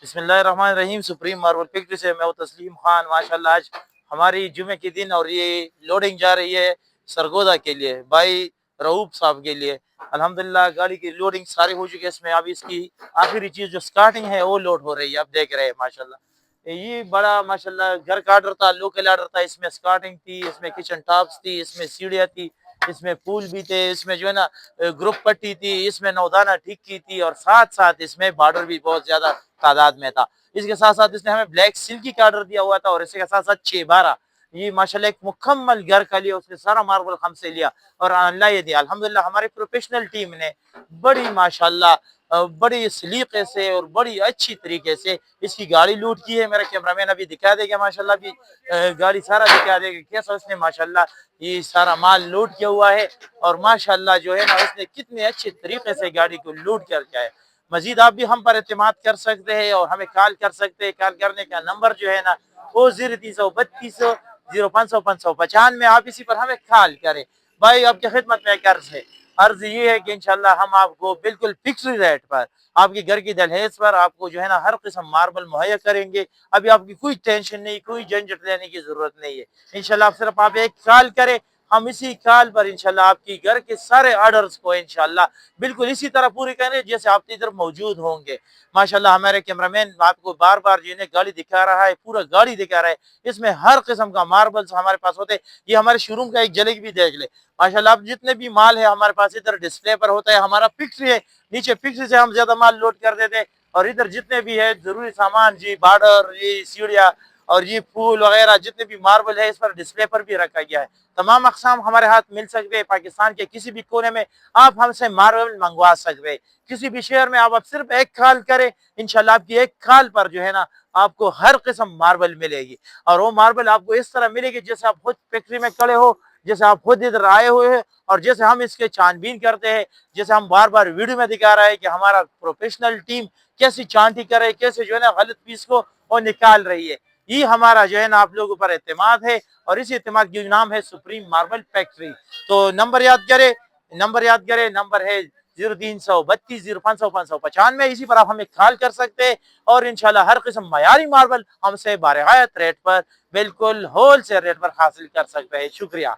बिस्मिल्लाहिर्रहमानिर्रहीम। Supreme marble factory से मैं हूं तस्लीम खान। माशाल्लाह आज हमारी जुमे के दिन और ये लोडिंग जा रही है सरगोदा के लिए, भाई रऊफ साहब के लिए। अल्हम्दुलिल्लाह गाड़ी की लोडिंग सारी हो चुकी है। इसमें अभी इसकी आखिरी चीज जो स्टार्टिंग है वो लोड हो रही है, आप देख रहे हैं माशाल्लाह। ये बड़ा माशाल्लाह घर का आर्डर था, लोकल आर्डर था। इसमें स्टार्टिंग थी, इसमें किचन टॉप्स थी, इसमें सीढ़ियाँ थी, इसमें पूल भी थे, इसमें जो है ना ग्रुप पट्टी थी, इसमें नौदाना ठीक की थी, और साथ साथ इसमें बॉर्डर भी बहुत ज्यादा तादाद में था। इसके साथ साथ इसने हमें ब्लैक सिल्की का ऑर्डर दिया हुआ था, और इसके साथ साथ 6/12 ये माशाल्लाह एक मुकम्मल घर का लिया, उसने सारा मार्बल हमसे लिया और अल्लाह ये दिया। अल्हम्दुलिल्लाह हमारी प्रोफेशनल टीम ने बड़ी माशाल्लाह बड़ी सलीके से और बड़ी अच्छी तरीके से इसकी गाड़ी लूट की है। मेरा कैमरामैन अभी दिखा देगा माशाल्लाह, भी गाड़ी सारा दिखा देगा कैसा उसने माशाल्लाह ये सारा माल लूट किया हुआ है। और माशाल्लाह जो है ना उसने कितने अच्छे तरीके से गाड़ी को लूट कर किया है। मजीद आप भी हम पर एतमाद कर सकते हैं और हमें कॉल कर सकते हैं। कॉल करने का नंबर जो है ना वो 0332 0595। आप इसी पर हमें कॉल करें। भाई आपकी खिदमत में एक अर्ज है। अर्ज ये है कि इंशाल्लाह हम आपको बिल्कुल फिक्स रेट पर आपके घर की दहलीज पर आपको जो है ना हर किस्म मार्बल मुहैया करेंगे। अभी आपकी कोई टेंशन नहीं, कोई झंझट लेने की जरूरत नहीं है। इंशाल्लाह सिर्फ आप एक कॉल करें, हम इसी कॉल पर इंशाल्लाह आपकी घर के सारे ऑर्डर्स को इंशाल्लाह बिल्कुल इसी तरह पूरी करें जैसे आप इधर मौजूद होंगे। माशाल्लाह हमारे कैमरामैन आपको बार बार जो है गाड़ी दिखा रहा है, पूरा गाड़ी दिखा रहा है। इसमें हर किस्म का मार्बल्स हमारे पास होते हैं। ये हमारे शोरूम का एक झलक भी देख ले माशाल्लाह। आप जितने भी माल है हमारे पास इधर डिस्प्ले पर होता है। हमारा फिक्स है, नीचे फिक्स से हम ज्यादा माल लोड कर देते हैं, और इधर जितने भी है जरूरी सामान जी बॉर्डर, ये सीढ़िया और ये फूल वगैरह जितने भी मार्बल है इस पर डिस्प्ले पर भी रखा गया है। तमाम अकसाम हमारे हाथ मिल सकते हैं। पाकिस्तान के किसी भी कोने में आप हमसे मार्बल मंगवा सकते हैं। किसी भी शहर में आप सिर्फ एक कॉल करें, इंशाल्लाह आपकी एक कॉल पर जो है ना आपको हर किस्म मार्बल मिलेगी। और वो मार्बल आपको इस तरह मिलेगी जैसे आप खुद फैक्ट्री में खड़े हो, जैसे आप खुद इधर आए हुए हैं, और जैसे हम इसके छानबीन करते हैं, जैसे हम बार बार वीडियो में दिखा रहे हैं कि हमारा प्रोफेशनल टीम कैसी छांटी करे, कैसे जो है ना गलत पीस को वो निकाल रही है। ये हमारा जो है ना आप लोगों पर एतमाद है, और इसी एतमाद का नाम है सुप्रीम मार्बल फैक्ट्री। तो नंबर याद करें, नंबर है 0332 0595। इसी पर आप हमें कॉल कर सकते हैं, और इंशाल्लाह हर किस्म मयारी मार्बल हमसे बारिगायत रेट पर बिल्कुल होलसेल रेट पर हासिल कर सकते हैं। शुक्रिया।